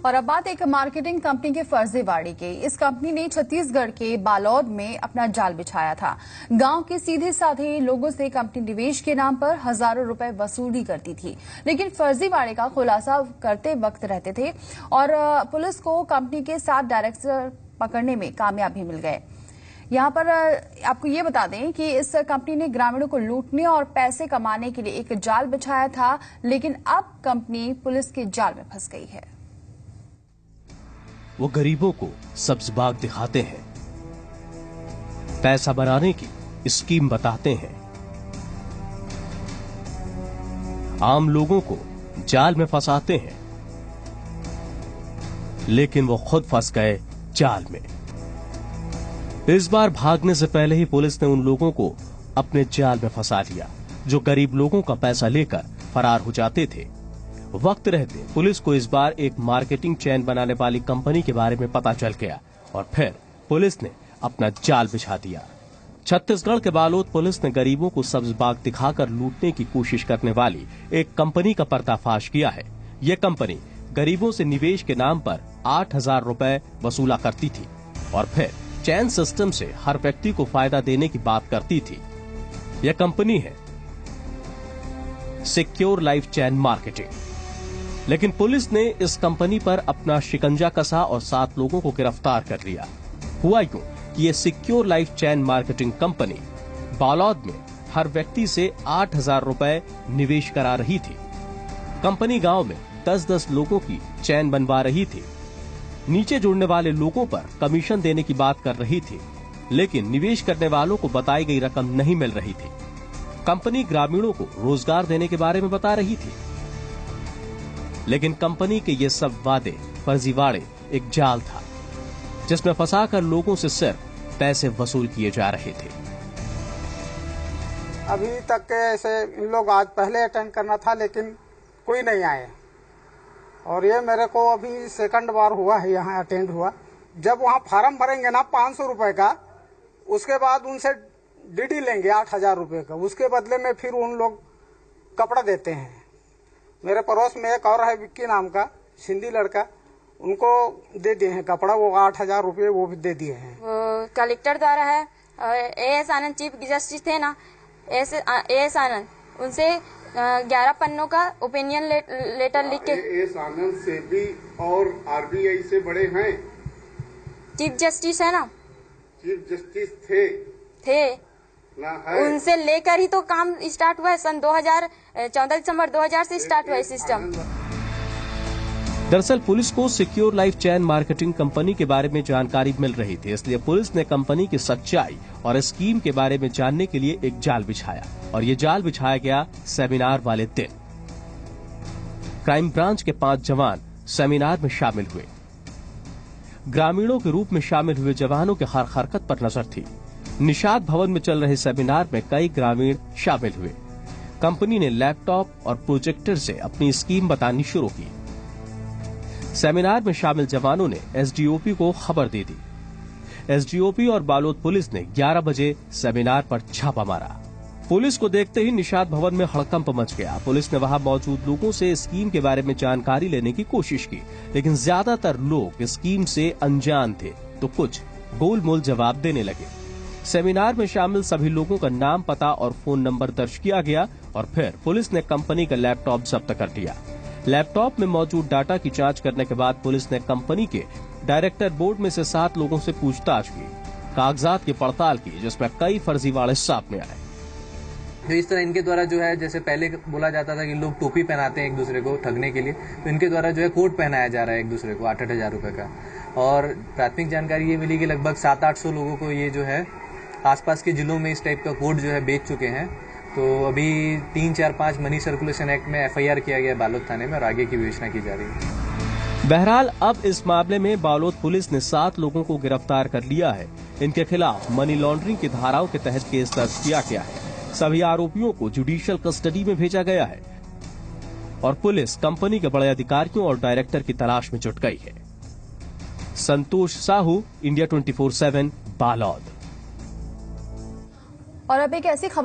और अब बात एक मार्केटिंग कंपनी के फर्जीवाड़े की। इस कंपनी ने छत्तीसगढ़ के बालोद में अपना जाल बिछाया था। गांव के सीधे साधे लोगों से कंपनी निवेश के नाम पर हजारों रुपए वसूली करती थी, लेकिन फर्जीवाड़े का खुलासा करते वक्त रहते थे और पुलिस को कंपनी के 7 डायरेक्टर पकड़ने में कामयाबी मिल गए। यहाँ पर आपको ये बता दें कि इस कंपनी ने ग्रामीणों को लूटने और पैसे कमाने के लिए एक जाल बिछाया था, लेकिन अब कंपनी पुलिस के जाल में फंस गई है। वो गरीबों को सब्ज बाग दिखाते हैं, पैसा बनाने की स्कीम बताते हैं, आम लोगों को जाल में फंसाते हैं, लेकिन वो खुद फंस गए जाल में। इस बार भागने से पहले ही पुलिस ने उन लोगों को अपने जाल में फंसा लिया जो गरीब लोगों का पैसा लेकर फरार हो जाते थे। वक्त रहते पुलिस को इस बार एक मार्केटिंग चेन बनाने वाली कंपनी के बारे में पता चल गया और फिर पुलिस ने अपना जाल बिछा दिया। छत्तीसगढ़ के बालोद पुलिस ने गरीबों को सब्ज बाग दिखाकर लूटने की कोशिश करने वाली एक कंपनी का पर्दाफाश किया है। ये कंपनी गरीबों से निवेश के नाम पर 8,000 रुपए वसूला करती थी और फिर चैन सिस्टम से हर व्यक्ति को फायदा देने की बात करती थी। यह कंपनी है सिक्योर लाइफ चैन मार्केटिंग। लेकिन पुलिस ने इस कंपनी पर अपना शिकंजा कसा और 7 लोगों को गिरफ्तार कर लिया। हुआ यूं कि ये सिक्योर लाइफ चैन मार्केटिंग कंपनी बालोद में हर व्यक्ति से 8,000 रुपए निवेश करा रही थी। कंपनी गांव में 10-10 लोगों की चैन बनवा रही थी। नीचे जुड़ने वाले लोगों पर कमीशन देने की बात कर रही थी, लेकिन निवेश करने वालों को बताई गई रकम नहीं मिल रही थी। कंपनी ग्रामीणों को रोजगार देने के बारे में बता रही थी, लेकिन कंपनी के ये सब वादे फर्जीवाड़े एक जाल था जिसमें फंसाकर लोगों से सिर्फ पैसे वसूल किए जा रहे थे। अभी तक के ऐसे इन लोग आज पहले अटेंड करना था, लेकिन कोई नहीं आए और ये मेरे को अभी सेकंड बार हुआ है यहाँ अटेंड हुआ। जब वहाँ फार्म भरेंगे ना 500 रुपए का, उसके बाद उनसे डीडी लेंगे 8,000 रुपए का, उसके बदले में फिर उन लोग कपड़ा देते हैं। मेरे पड़ोस में एक और है विक्की नाम का सिंधी लड़का, उनको दे दिए हैं कपड़ा, वो 8,000 रुपये वो भी दे दिए हैं। कलेक्टर द्वारा है, एएस आनंद चीफ जस्टिस थे ना, एएस आनंद, उनसे 11 पन्नों का ओपिनियन लेटर लिख के। एएस आनंद से भी और आरबीआई से बड़े हैं। चीफ जस्टिस है ना, चीफ जस्टिस थे उनसे लेकर ही तो काम स्टार्ट हुआ है। सन 14 दिसंबर 2000 से स्टार्ट हुआ है सिस्टम। दरअसल पुलिस को सिक्योर लाइफ चैन मार्केटिंग कंपनी के बारे में जानकारी मिल रही थी, इसलिए पुलिस ने कंपनी की सच्चाई और स्कीम के बारे में जानने के लिए एक जाल बिछाया और ये जाल बिछाया गया सेमिनार वाले दिन। क्राइम ब्रांच के 5 जवान सेमिनार में शामिल हुए। ग्रामीणों के रूप में शामिल हुए जवानों की हर हरकत पर नजर थी। निषाद भवन में चल रहे सेमिनार में कई ग्रामीण शामिल हुए। कंपनी ने लैपटॉप और प्रोजेक्टर से अपनी स्कीम बतानी शुरू की। सेमिनार में शामिल जवानों ने एसडीओपी को खबर दे दी। एसडीओपी और बालोद पुलिस ने 11 बजे सेमिनार पर छापा मारा। पुलिस को देखते ही निषाद भवन में हड़कंप मच गया। पुलिस ने वहां मौजूद लोगों से स्कीम के बारे में जानकारी लेने की कोशिश की, लेकिन ज्यादातर लोग स्कीम से अनजान थे तो कुछ गोलमोल जवाब देने लगे। सेमिनार में शामिल सभी लोगों का नाम, पता और फोन नंबर दर्ज किया गया और फिर पुलिस ने कंपनी का लैपटॉप जब्त कर लिया। लैपटॉप में मौजूद डाटा की जांच करने के बाद पुलिस ने कंपनी के डायरेक्टर बोर्ड में से 7 लोगों से पूछताछ की, कागजात की पड़ताल की, जिसमें कई फर्जीवाड़े सामने आए। जो इस तरह इनके द्वारा जो है, जैसे पहले बोला जाता था कि लोग टोपी पहनाते हैं एक दूसरे को ठगने के लिए, तो इनके द्वारा जो है कोट पहनाया जा रहा है एक दूसरे को 8,000 रुपए का। और प्राथमिक जानकारी ये मिली कि लगभग 700-800 लोगों को ये जो है आसपास के जिलों में इस टाइप का कोड जो है बेच चुके हैं। तो अभी 3, 4, 5 मनी सर्कुलेशन एक्ट में एफआईआर किया गया बालोद थाने में और आगे की विवेचना की जा रही है। बहरहाल अब इस मामले में बालोद पुलिस ने 7 लोगों को गिरफ्तार कर लिया है। इनके खिलाफ मनी लॉन्ड्रिंग की धाराओं के तहत केस दर्ज किया गया है। सभी आरोपियों को जुडिशियल कस्टडी में भेजा गया है और पुलिस कंपनी के बड़े अधिकारियों और डायरेक्टर की तलाश में जुट गई है। संतोष साहू, इंडिया 24/7, बालोद। और अब एक ऐसी खबर